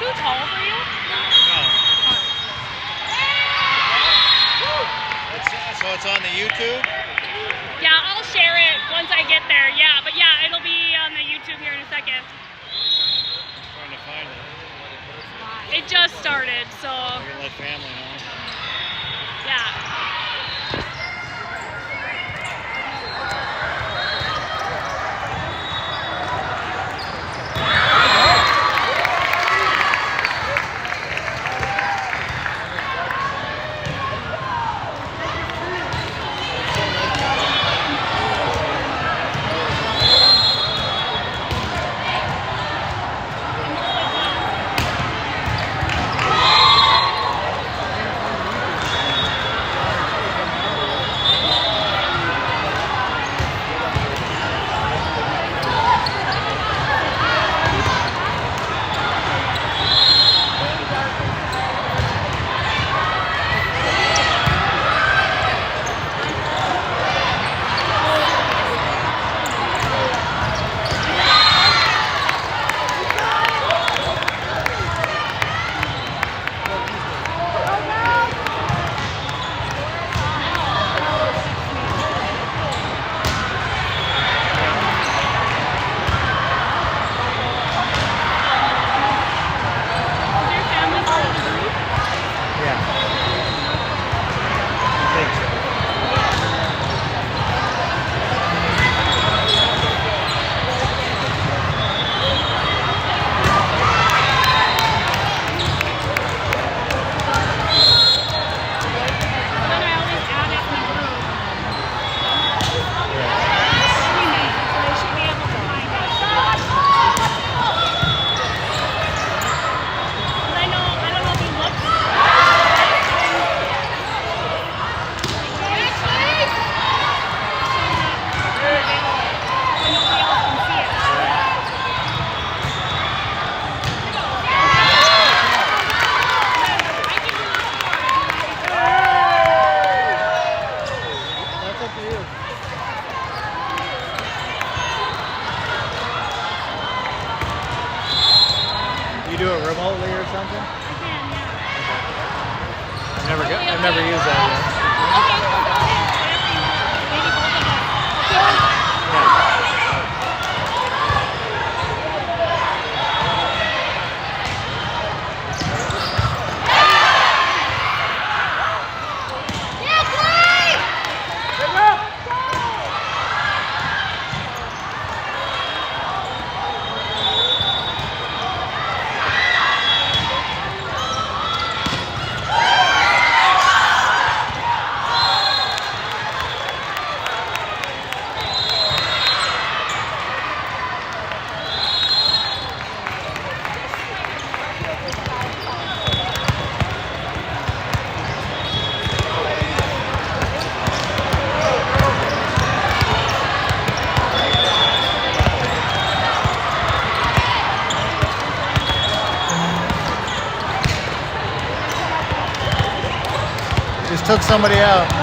too tall for you? No. So it's on the YouTube? Yeah, I'll share it once I get there. Yeah, but yeah, it'll be on the YouTube here in a second. I'm trying to find it. It just started, so I can let family know. yeah. You do it remotely or something? I can, yeah. I've never used that yet. Okay, well, go ahead. Maybe both of us. Just took somebody out.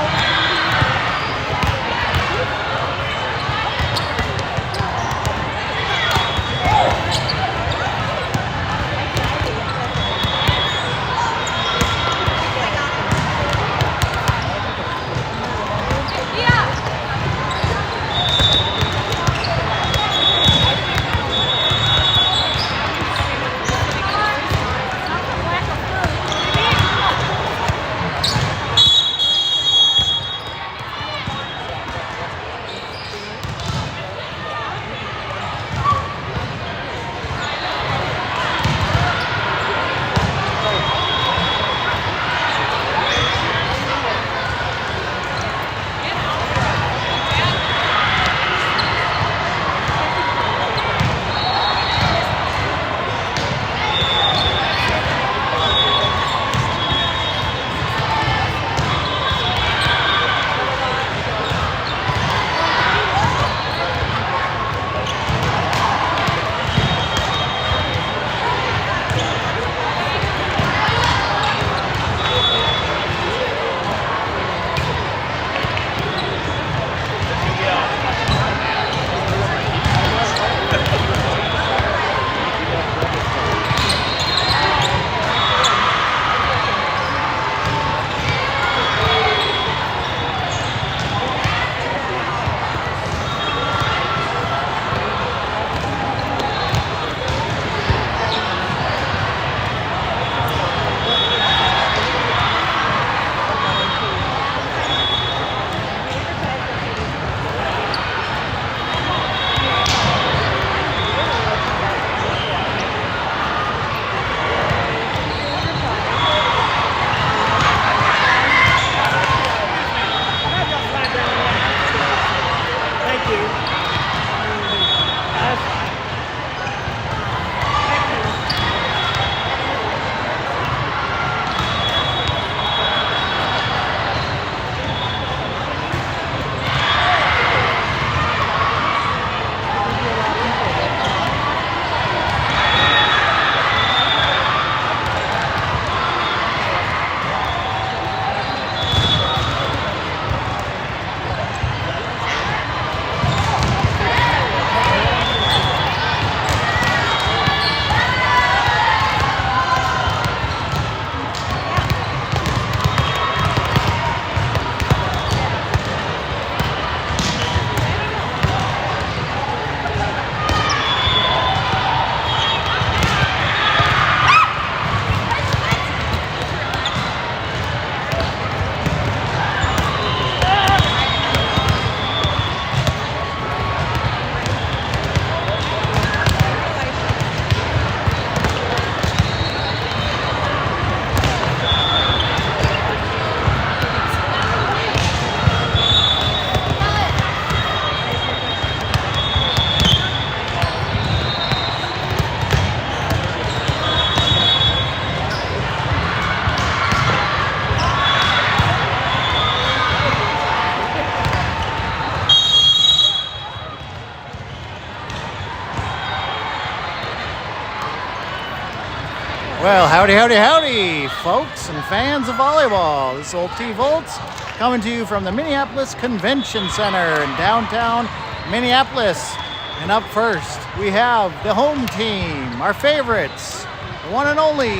Well, howdy, howdy, howdy, folks and fans of volleyball. This is old T Volts coming to you from the Minneapolis Convention Center in downtown Minneapolis. And up first, we have the home team, our favorites, the one and only,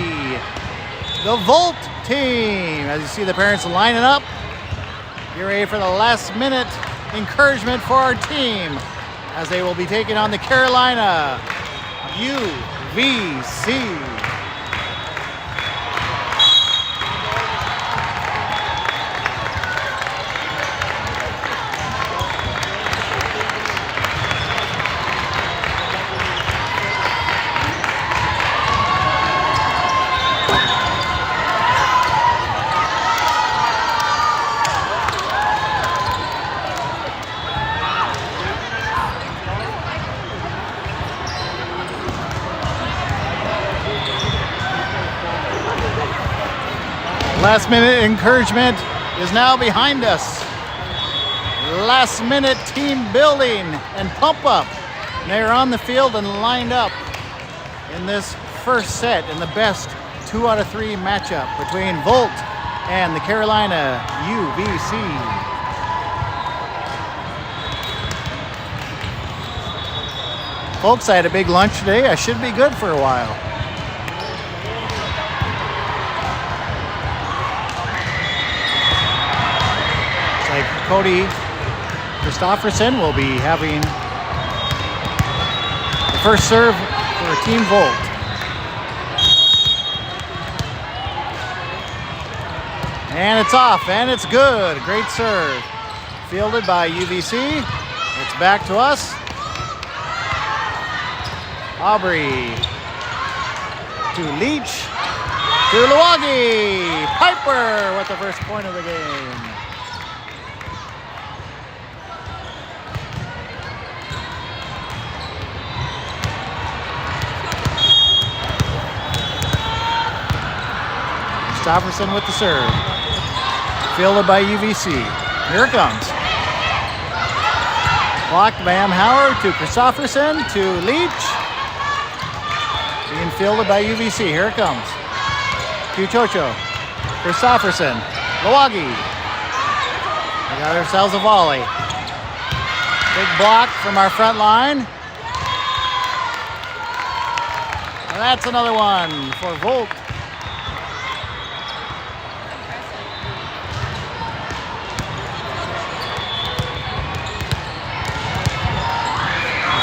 the Volt team. As you see the parents lining up, get ready for the last minute encouragement for our team as they will be taking on the Carolina UVC. Last minute encouragement is now behind us. Last minute team building and pump up. They are on the field and lined up in this first set in the best 2 out of 3 matchup between Volt and the Carolina UVC. Folks, I had a big lunch today. I should be good for a while. Cody Christofferson will be having the first serve for Team Volt. And it's off, and it's good. Great serve. Fielded by UVC. It's back to us. Aubrey to Leach to Luagi. Piper with the first point of the game. Christofferson with the serve. Fielded by UVC. Here it comes. Blocked by Howard to Christofferson to Leach. Being fielded by UVC. Here it comes. Cuchocho. Christofferson. Luagi. We got ourselves a volley. Big block from our front line. And that's another one for Volt.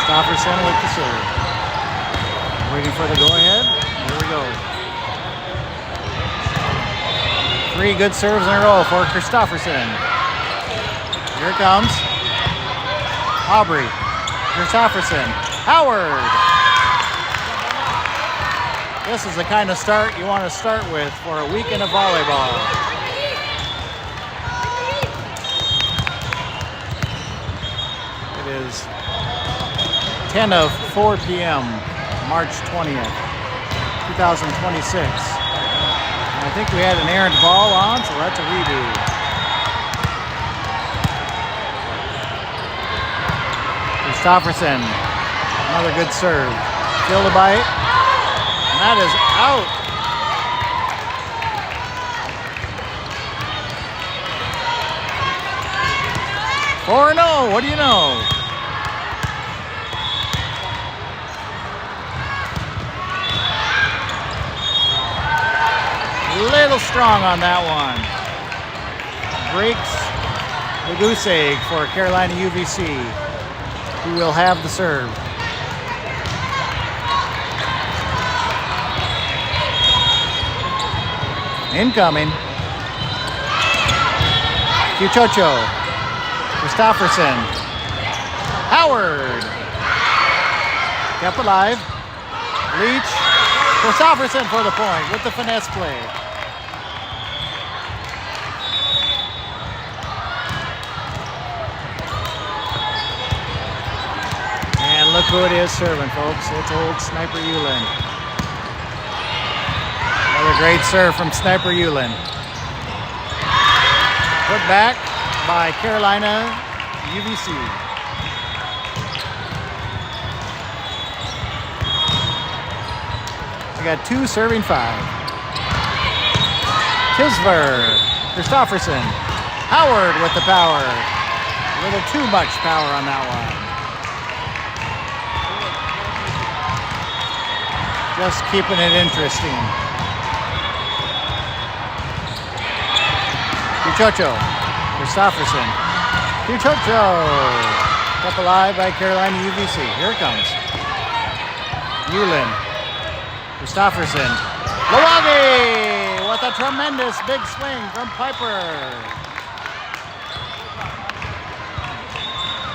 Christofferson with the serve. Waiting for the go-ahead. Here we go. 3 good serves in a row for Christofferson. Here it comes. Aubrey. Christofferson. Howard. This is the kind of start you want to start with for a weekend of volleyball. It is 10 of 4 p.m., March 20th, 2026. And I think we had an errant ball on, so that's a redo. Christofferson, another good serve. Fielded by it, and that is out. Four 4-0, what do you know? Little strong on that one. Breaks the goose egg for Carolina UVC, who will have the serve. Incoming. Cuchocho. Christofferson. Howard. Kept alive. Leach. Christofferson for the point with the finesse play. And look who it is serving, folks. It's old Sniper Ulen. Another great serve from Sniper Ulen. Put back by Carolina UVC. We got 2 serving 5. Tisver, Christofferson, Howard with the power. A little too much power on that one. Just keeping it interesting. Cuchocho, Christofferson, Cuchocho. Kept alive by Carolina UVC. Here it comes. Yulin, Christofferson, Lawagi with a tremendous big swing from Piper.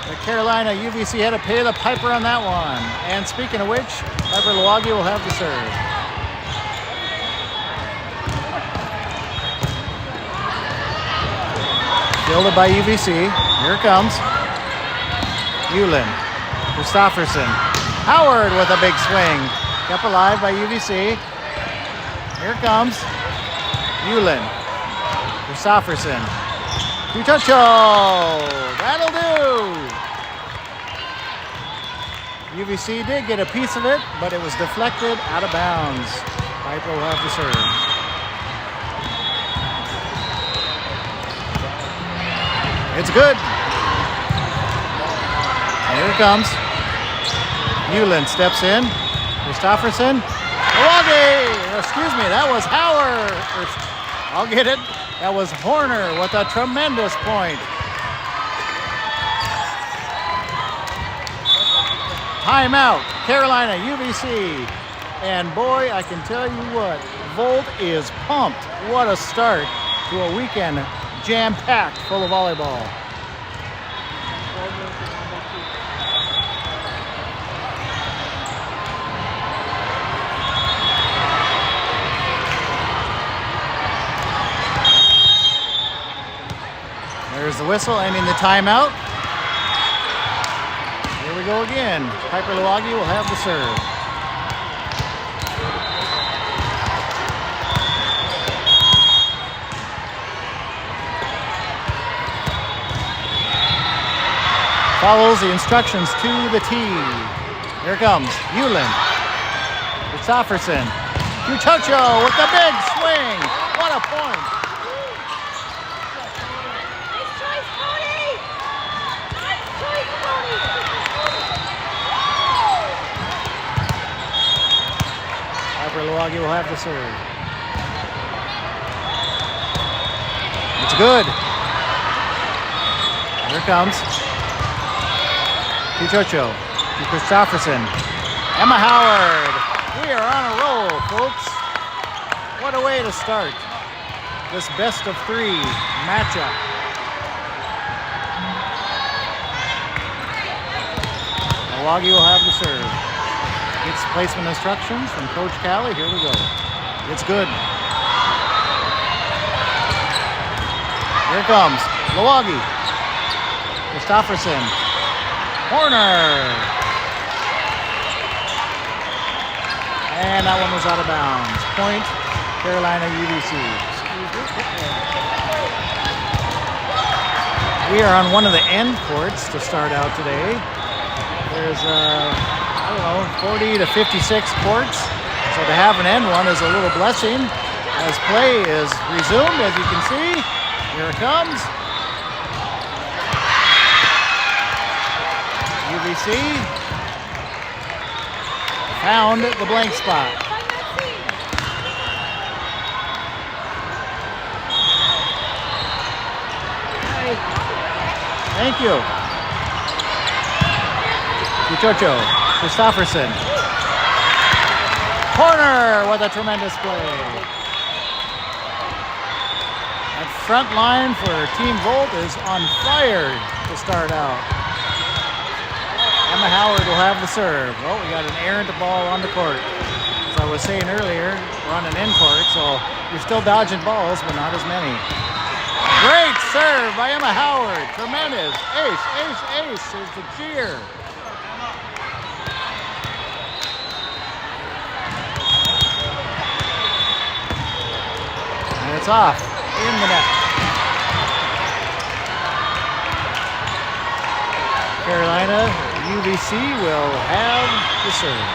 The Carolina UVC had to pay the Piper on that one. And speaking of which, Piper Lawagi will have the serve. Fielded by UVC. Here it comes. Yulin, Christofferson, Howard with a big swing. Kept alive by UVC. Here it comes. Yulin, Christofferson, Cuchocho. That'll do. UVC did get a piece of it, but it was deflected out of bounds. Piper will have the serve. It's good. Here it comes. Yulin steps in. Christofferson. Excuse me, that was Howard. I'll get it. That was Horner with a tremendous point. Timeout, Carolina UVC. And boy, I can tell you what, Volt is pumped. What a start to a weekend jam-packed full of volleyball. There's the whistle ending the timeout. Here we go again. Piper Lawagi will have the serve. Follows the instructions to the tee. Here comes Yulin, Christofferson, Cuchocho with the big swing. What a point. Lawagi will have the serve. It's good. Here it comes. Cuchocho to Christofferson. Emma Howard. We are on a roll, folks. What a way to start this best of 3 matchup. Lawagi will have the serve. Gets placement instructions from Coach Callie. Here we go. It's good. Here it comes. Lawagi. Christofferson. Horner. And that one was out of bounds. Point, Carolina UVC. We are on one of the end courts to start out today. There's 40 to 56 courts. So to have an end one is a little blessing as play is resumed, as you can see. Here it comes. UVC found the blank spot. Thank you. Cuchocho, Christofferson. Corner with a tremendous play. That front line for Team Volt is on fire to start out. Emma Howard will have the serve. Oh, we got an errant ball on the court. As I was saying earlier, we're on an end court, so you're still dodging balls, but not as many. Great serve by Emma Howard. Tremendous. Ace, ace, ace is the cheer. And it's off in the net. Carolina UVC will have the serve.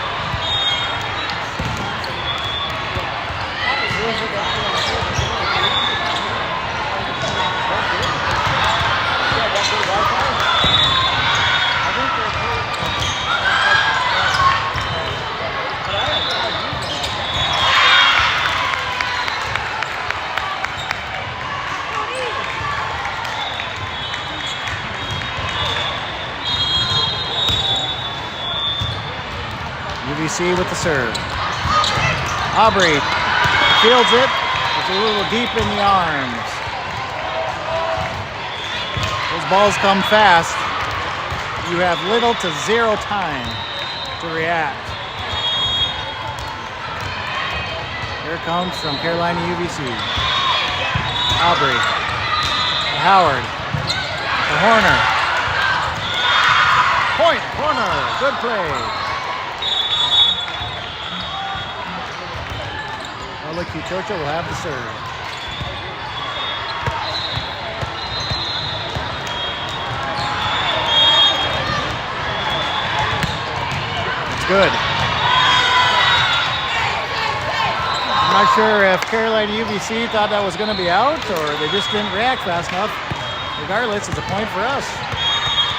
UVC with the serve. Aubrey fields it. It's a little deep in the arms. Those balls come fast. You have little to zero time to react. Here it comes from Carolina UVC. Aubrey. To Howard. To Horner. Point, Horner. Good play. Well, Chocho will have the serve. It's good. I'm not sure if Carolina UVC thought that was going to be out or they just didn't react fast enough. Regardless, it's a point for us.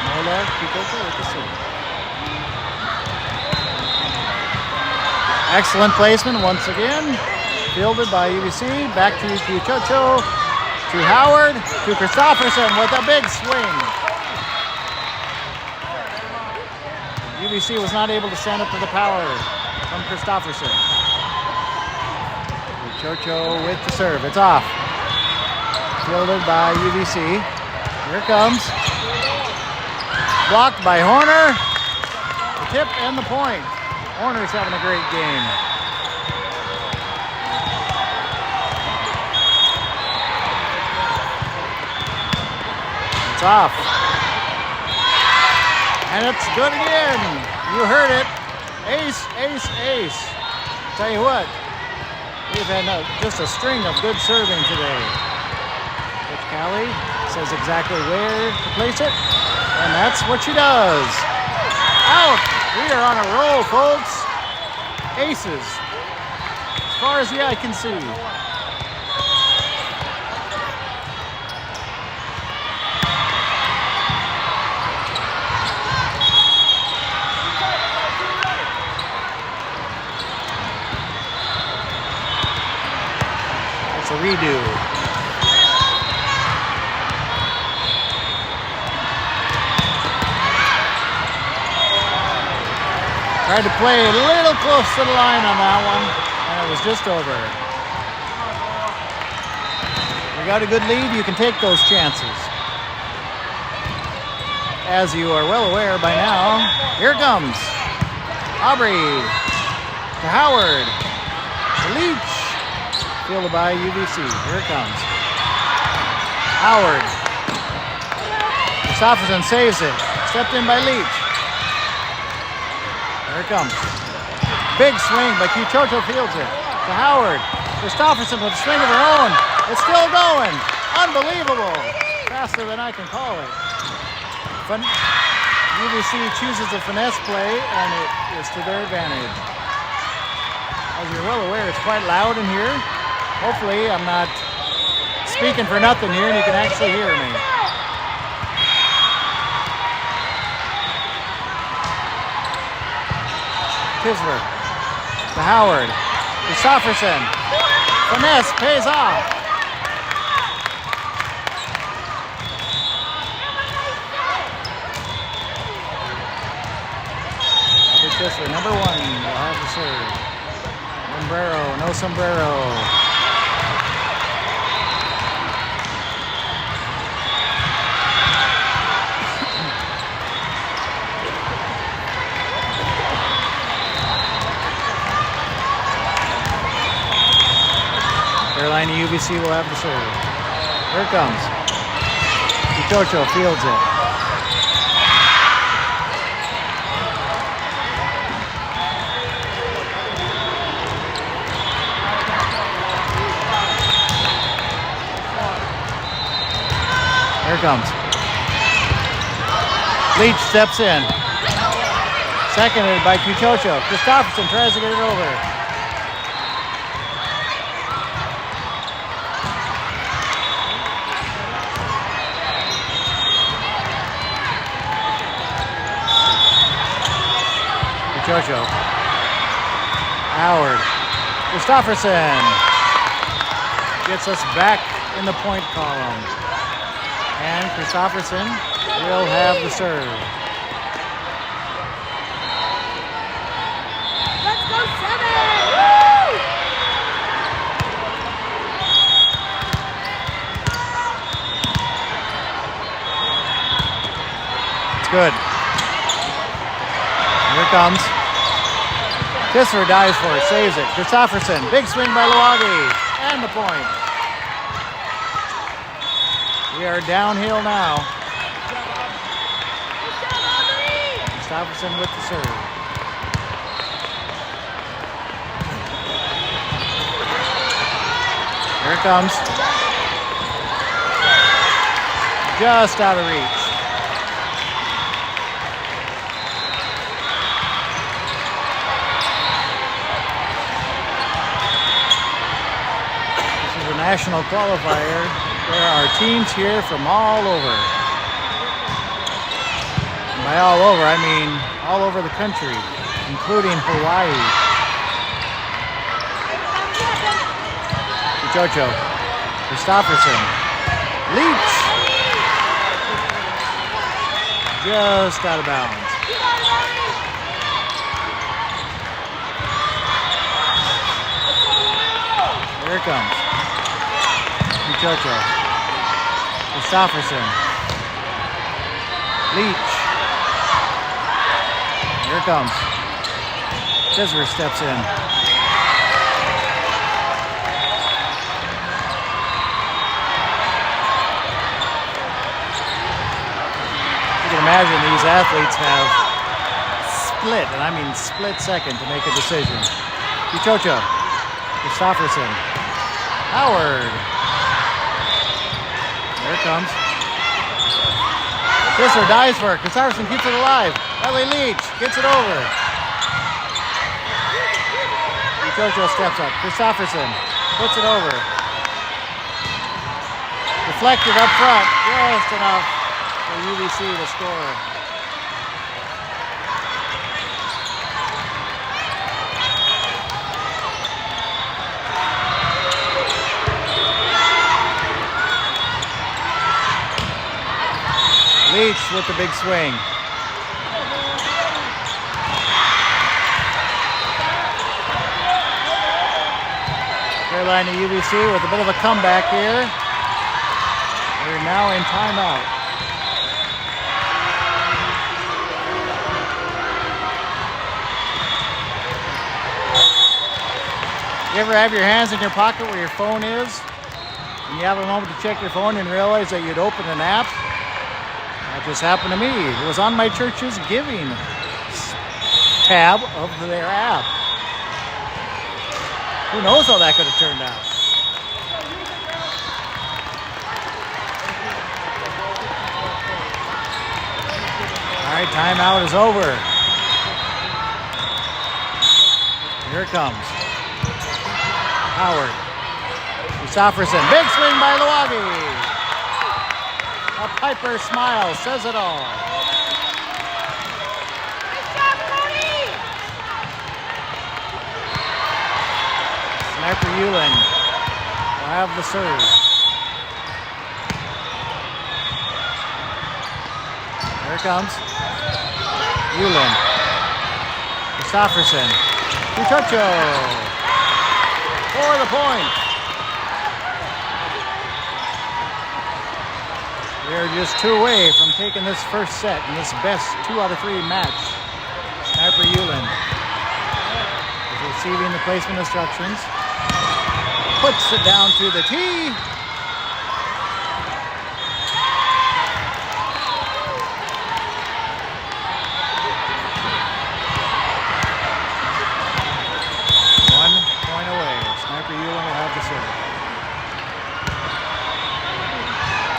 Nola Chocho with the serve. Excellent placement once again. Fielded by UVC. Back to Chocho. To Howard. To Christopherson with a big swing. UVC was not able to stand up to the power from Christopherson. Chocho with the serve. It's off. Fielded by UVC. Here it comes. Blocked by Horner. The tip and the point. Horner's having a great game. It's off. And it's good again. You heard it. Ace, ace, ace. Tell you what, we've had just a string of good serving today. Coach Callie says exactly where to place it, and that's what she does. Out. We are on a roll, folks. Aces. As far as the eye can see. It's a redo. Tried to play a little close to the line on that one, and it was just over. We got a good lead, you can take those chances. As you are well aware by now, here it comes. Aubrey to Howard, to Leach, fielded by UVC. Here it comes. Howard. Christopherson saves it. Stepped in by Leach. Here it comes. Big swing by Chocho, fields it. To Howard. Christopherson with a swing of her own. It's still going. Unbelievable. Faster than I can call it. UVC chooses a finesse play, and it is to their advantage. As you're well aware, it's quite loud in here. Hopefully, I'm not speaking for nothing here, and you can actually hear me. Kisler to Howard. Christopherson. Finesse pays off. Kisler, number one, will have the serve. Sombrero, no sombrero. Carolina UVC will have the serve. Here it comes. Chocho fields it. Here it comes. Leach steps in. Seconded by Chocho. Christopherson tries to get it over. Chocho. Howard. Christopherson gets us back in the point column. And Christopherson will have the serve. good. Here it comes. Kisser dives for it, saves it. Christofferson, big swing by Luagi, and the point. We are downhill now. Christofferson with the serve. Here it comes. Just out of reach. This is a national qualifier. There are teams here from all over. And by all over, I mean all over the country, including Hawaii. Jojo, Christofferson, Leach, just out of bounds. Here it comes. Jojo, Christofferson, Leach. Here it comes. Chisler steps in. Imagine these athletes have split, and I mean split second to make a decision. Pichocho, Christofferson, Howard. There it comes. Kisser dives for it. Christofferson keeps it alive. Ellie Leach gets it over. Pichocho steps up. Christofferson puts it over. Deflected up front, just enough for UVC to score. Leach with the big swing. Carolina UVC with a bit of a comeback here. We're now in timeout. You ever have your hands in your pocket where your phone is, and you have a moment to check your phone and realize that you'd open an app? That just happened to me. It was on my church's giving tab of their app. Who knows how that could have turned out? All right, timeout is over. Here it comes. Howard. Christofferson. Big swing by Luagi. A Piper smile says it all. Sniper Yulin will have the serve. Here it comes. Yulin. Christofferson. Pichocho. For the point. We are just 2 away from taking this first set in this best 2 out of 3 match. Sniper Yulin is receiving the placement instructions. Puts it down to the tee.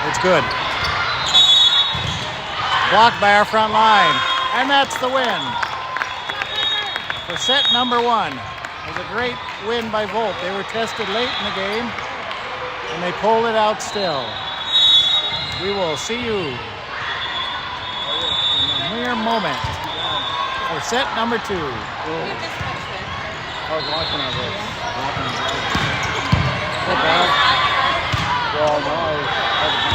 It's good. Blocked by our front line. And that's the win. For set number 1. It was a great win by Volt. They were tested late in the game, and they pulled it out still. We will see you in a mere moment for set number 2. I was watching it. Well, no, I was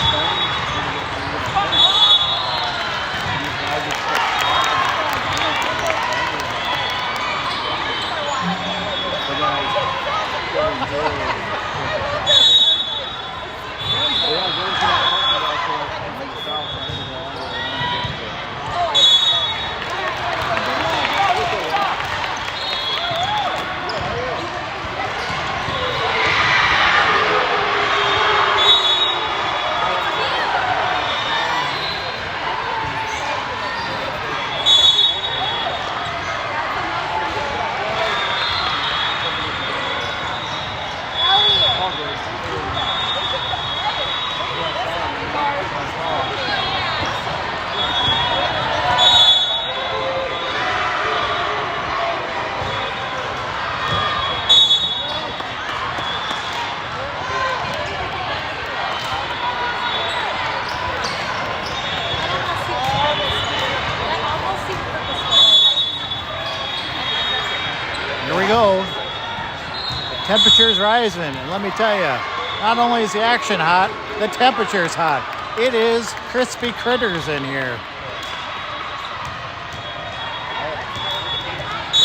we go. Temperature's rising, and let me tell you, not only is the action hot, the temperature's hot. It is crispy critters in here.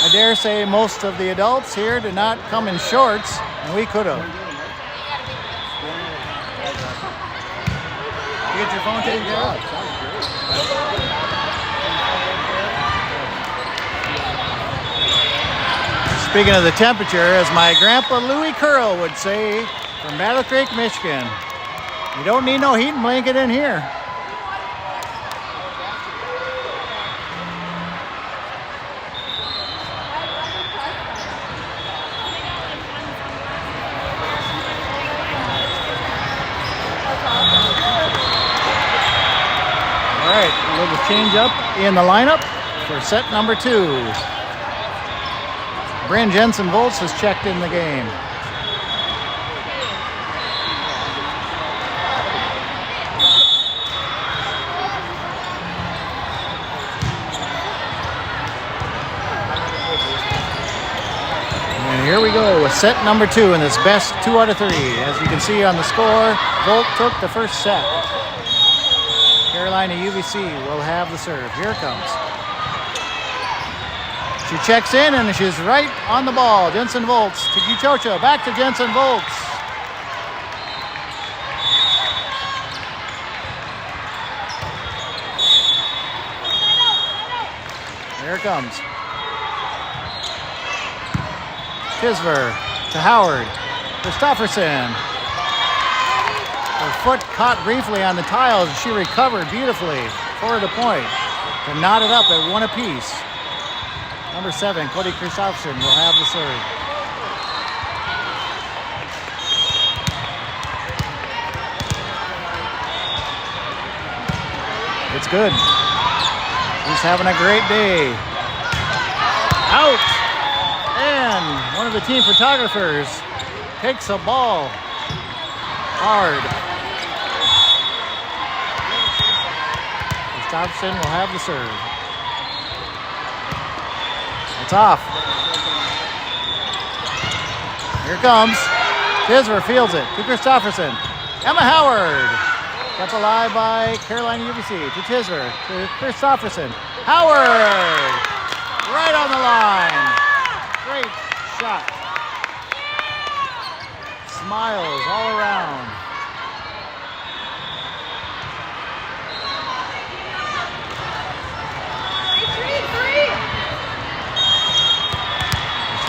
I dare say most of the adults here did not come in shorts, and we could have. You get your phone taken care of? Speaking of the temperature, as my grandpa Louis Curl would say from Battle Creek, Michigan, you don't need no heating blanket in here. All right, a little change up in the lineup for set number 2. Bryn Jensen Volts has checked in the game. And here we go with set number 2 in this best 2 out of 3. As you can see on the score, Volt took the first set. Carolina UVC will have the serve. Here it comes. She checks in and she's right on the ball. Jensen Volts to Gichocha. Back to Jensen Volts. Here it comes. Tisver to Howard. Christofferson. Her foot caught briefly on the tiles. She recovered beautifully for the point to knot it up at 1 apiece. Number 7, Cody Christofferson will have the serve. It's good. He's having a great day. Out! And one of the team photographers takes a ball hard. Christofferson will have the serve. It's off. Here it comes. Tisver fields it to Christofferson. Emma Howard. Kept alive by Carolina UVC to Tisver to Christofferson. Howard! Right on the line. Great shot. Smiles all around.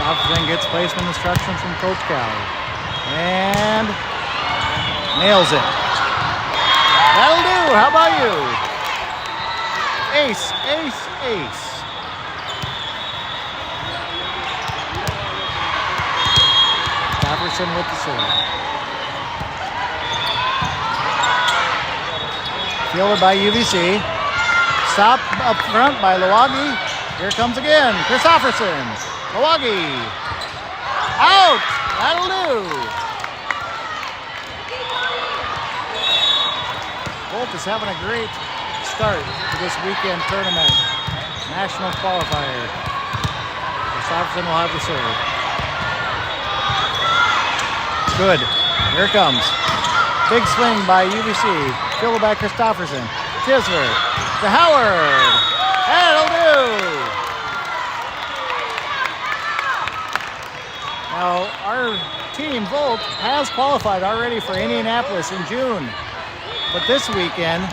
Christofferson gets placement instructions from Coach Callie. And nails it. That'll do. How about you? Ace, ace, ace. Christofferson with the serve. Fielded by UVC. Stop up front by Lawagi. Here comes again. Christofferson. Lawagi. Out. That'll do. Volt is having a great start to this weekend tournament. National qualifier. Christofferson will have the serve. Good. Here it comes. Big swing by UVC. Fielded by Christofferson. Tisver to Howard. That'll do. Now, our team, Volt, has qualified already for Indianapolis in June. But this weekend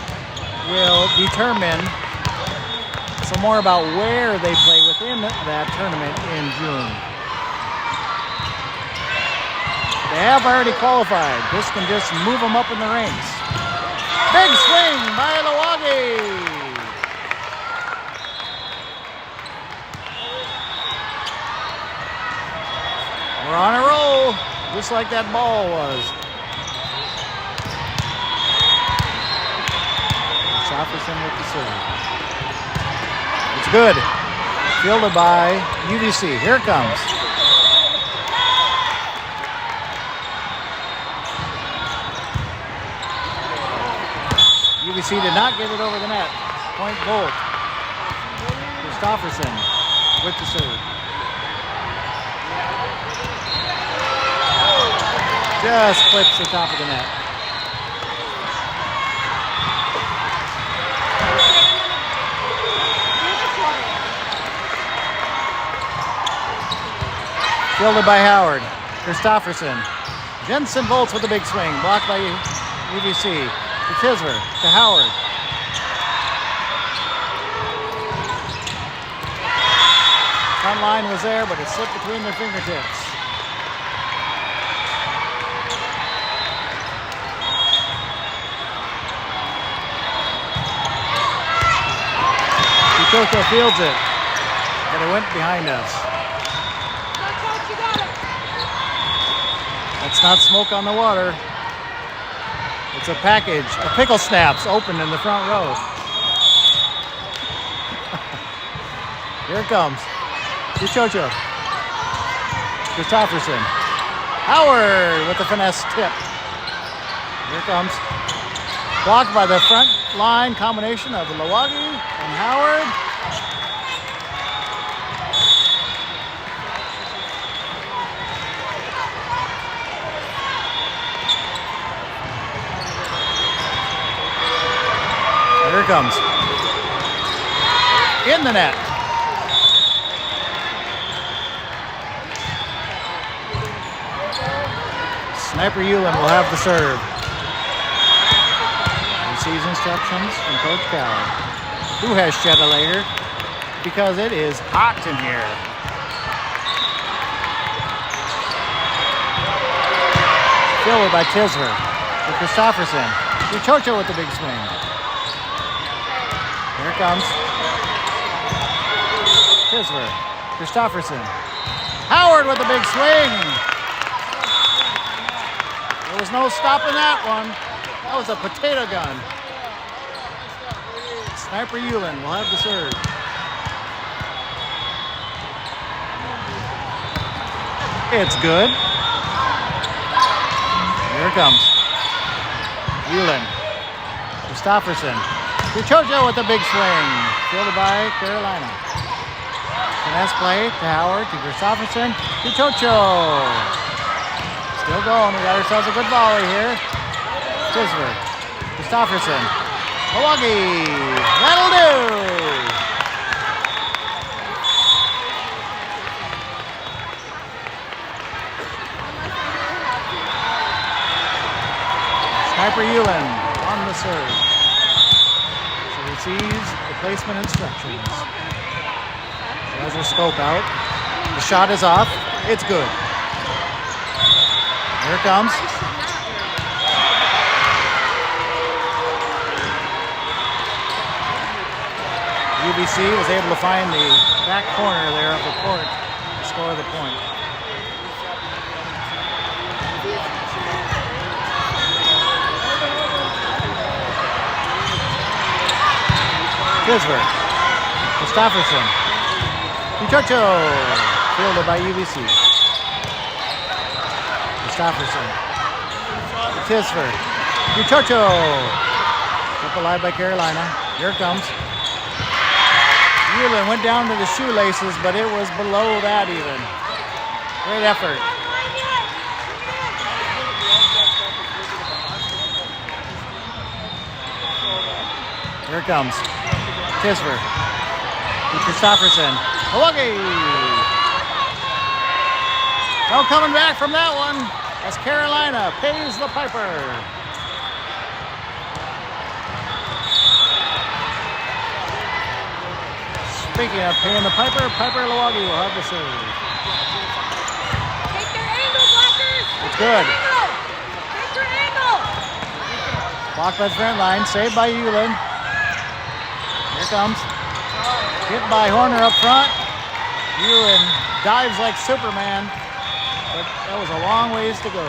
will determine some more about where they play within that tournament in June. They have already qualified. This can just move them up in the ranks. Big swing by Lawagi. We're on a roll, just like that ball was. Christofferson with the serve. It's good. Fielded by UVC. Here it comes. UVC did not get it over the net. Point Volt. Christofferson with the serve. Just clips the top of the net. Fielded by Howard. Christofferson. Jensen Volts with a big swing. Blocked by UVC. To Tisver. To Howard. Front line was there, but it slipped between their fingertips. Coco fields it, but it went behind us. That's not smoke on the water. It's a package of pickle snaps opened in the front row. Here it comes. Chichocho. Christofferson. Howard with the finesse tip. Here it comes. Blocked by the front line combination of Lawagi and Howard. Here it comes. In the net. Sniper Ewan will have the serve. Receives instructions from Coach Coward, who has shed a layer because it is hot in here. Fielded by Tisver. To Christofferson. Chichocho with the big swing. Here it comes. Tisver. Christofferson. Howard with the big swing. There was no stopping that one. That was a potato gun. Sniper Ewan will have the serve. It's good. Here it comes. Ewan. Christofferson. Chichocho with the big swing. Fielded by Carolina. Finesse play to Howard, to Christofferson. Chichocho. Still going. We got ourselves a good volley here. Tisver. Christofferson. Milwaukee. That'll do. Sniper Ewan on the serve. So receives the placement instructions. She has her scope out. The shot is off. It's good. Here it comes. UVC was able to find the back corner there of the court to score the point. Tisver. Christofferson. Chichocho. Fielded by UVC. Christofferson. Tisver. Chichocho. Kept alive by Carolina. Here it comes. Ewan went down to the shoelaces, but it was below that even. Great effort. Here it comes. Tisver. Christofferson. Milwaukee. No coming back from that one as Carolina pays the piper. Speaking of paying the piper, Piper Milwaukee will have the serve. Take their angle, blockers. It's good. Take their angle. Blocked by the front line, saved by Ewan. Here it comes. Hit by Horner up front. Ewan dives like Superman, but that was a long ways to go.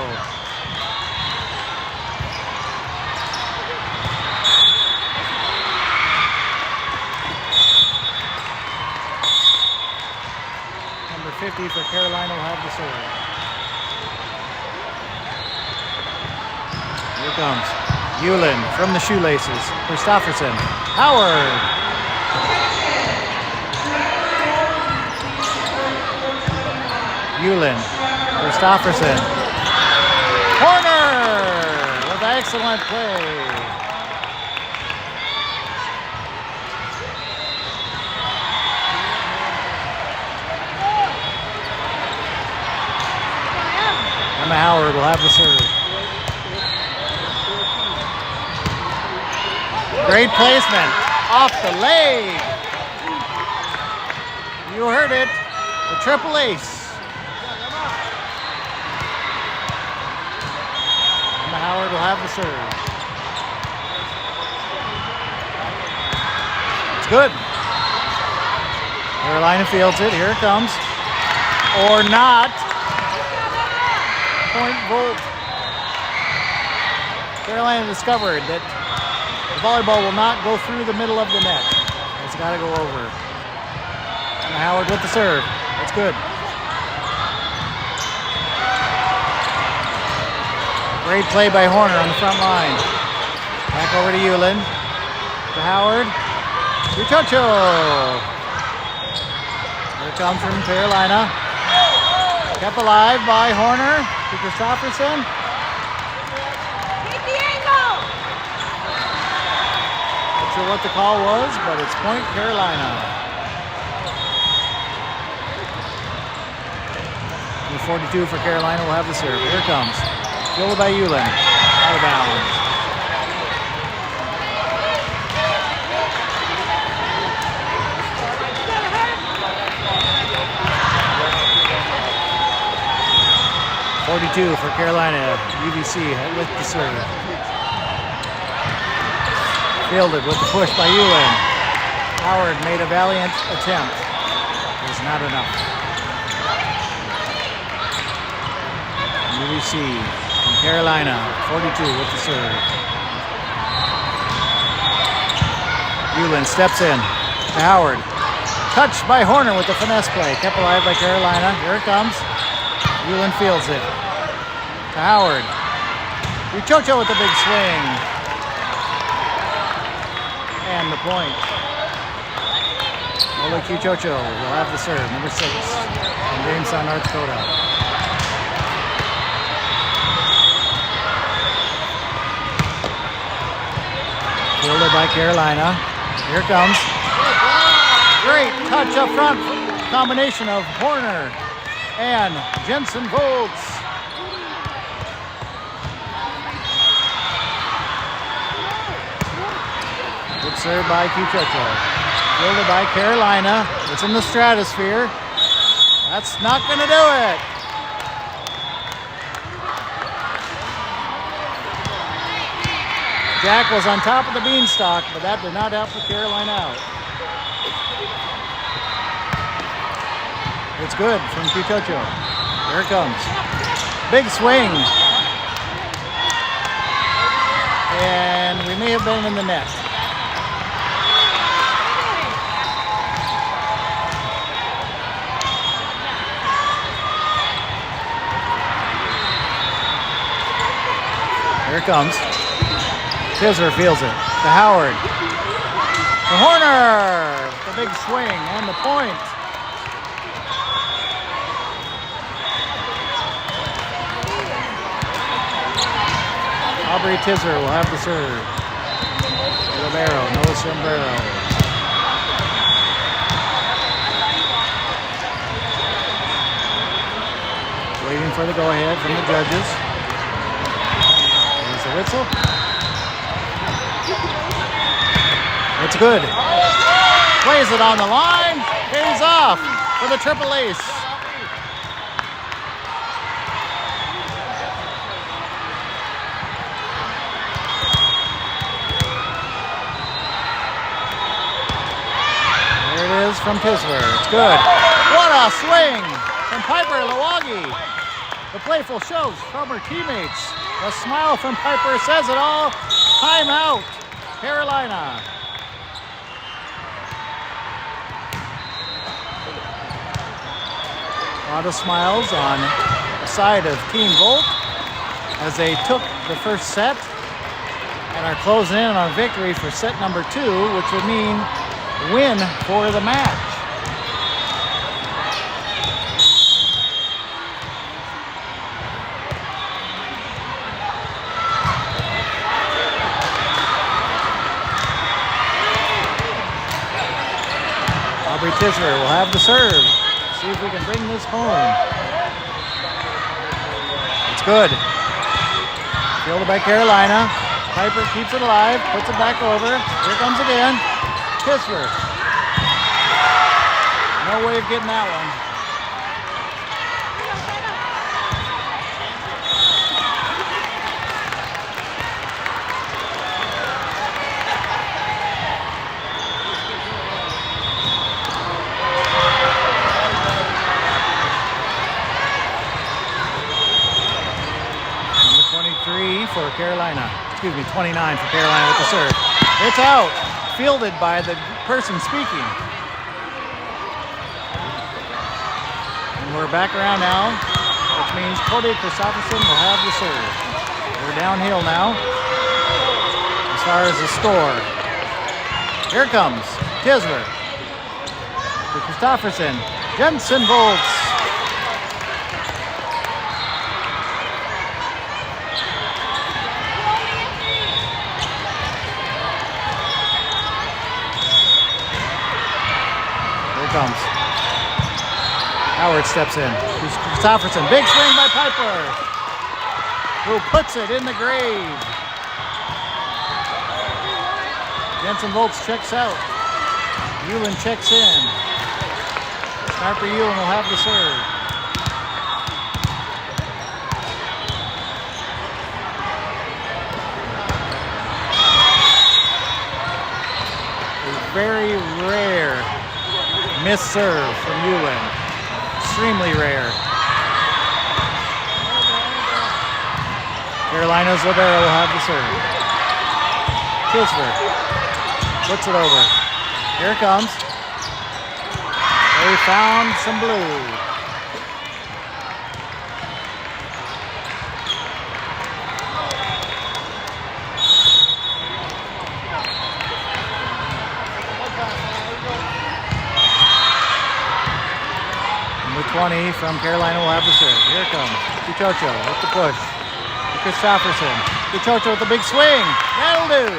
Number 50 for Carolina will have the serve. Here it comes. Ewan from the shoelaces. Christofferson. Howard. Ewan. Christofferson. Horner. Excellent play. Emma Howard will have the serve. Great placement. Off the leg. You heard it. The triple ace. Emma Howard will have the serve. It's good. Carolina fields it. Here it comes. Or not. Point Volt. Carolina discovered that the volleyball will not go through the middle of the net. It's got to go over. Emma Howard with the serve. That's good. Great play by Horner on the front line. Back over to Yulin. To Howard. Uchocho. Here it comes from Carolina. Kept alive by Horner to Christopherson. Keep the angle! Not sure what the call was, but it's point Carolina. Number 42 for Carolina will have the serve. Here it comes. Fielded by Yulin. Out of bounds. .42 for Carolina. UVC with the serve. Fielded with the push by Yulin. Howard made a valiant attempt. It was not enough. UVC from Carolina. 42 with the serve. Yulin steps in to Howard. Touched by Horner with the finesse play. Kept alive by Carolina. Here it comes. Yulin fields it. To Howard. Uchocho with the big swing. And the point. Ola Uchocho will have the serve, number 6, from Jamestown, North Dakota. Fielded by Carolina. Here it comes. Great touch up front. Combination of Horner and Jensen Volts. Good serve by Uchocho. Fielded by Carolina. It's in the stratosphere. That's not going to do it. Jack was on top of the beanstalk, but that did not help the Carolina out. It's good from Uchocho. Here it comes. Big swing. And we may have been in the net. Here it comes. Tisler fields it to Howard. To Horner. The big swing and the point. Aubrey Tisler will have the serve. Libero, no sombrero. Waiting for the go-ahead from the judges. There's the whistle. It's good. Plays it on the line. Pays off for the triple ace. There it is from Tisler. It's good. What a swing from Piper Lawagi. The playful shows from her teammates. A smile from Piper says it all. Timeout, Carolina. A lot of smiles on the side of Team Volt as they took the first set and are closing in on victory for set number 2, which would mean win for the match. Tisler will have the serve. See if we can bring this home. It's good. Fielded by Carolina. Piper keeps it alive, puts it back over. Here comes again. Tisler. No way of getting that one. For Carolina, 29 for Carolina with the serve. It's out, fielded by the person speaking. And we're back around now, which means Cody Christopherson will have the serve. We're downhill now as far as the score. Here comes Tisler for Christopherson. Jensen Volts. Comes. Howard steps in. Christopherson. Big swing by Piper, who puts it in the grave. Jensen Volts checks out. Hewlin checks in. Harper Hewlin will have the serve. A very rare miss serve from Hewlin. Extremely rare. Carolina's libero will have the serve. Tisler puts it over. Here it comes. They found some blue. Number 20 from Carolina will have the serve. Here it comes. Cuchocho with the push. Christopherson. Cuchocho with the big swing. That'll do.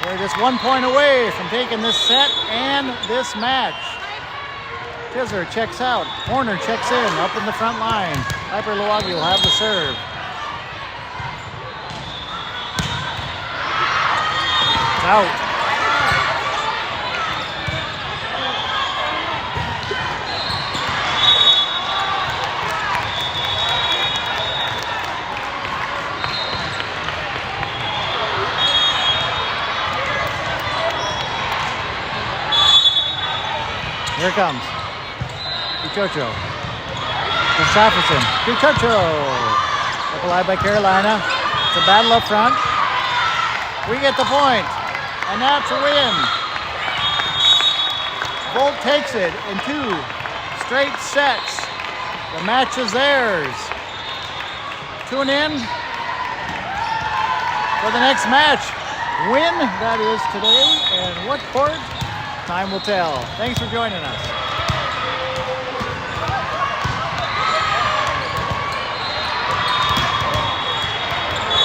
We're just 1 point away from taking this set and this match. Tisler checks out. Horner checks in up in the front line. Piper Lawagi will have the serve. Out. Here it comes. Cuchocho. Christopherson. Cuchocho. Up alive by Carolina. It's a battle up front. We get the point. And that's a win. Volt takes it in 2 straight sets. The match is theirs. Tune in for the next match. When that is today and what court, time will tell. Thanks for joining us.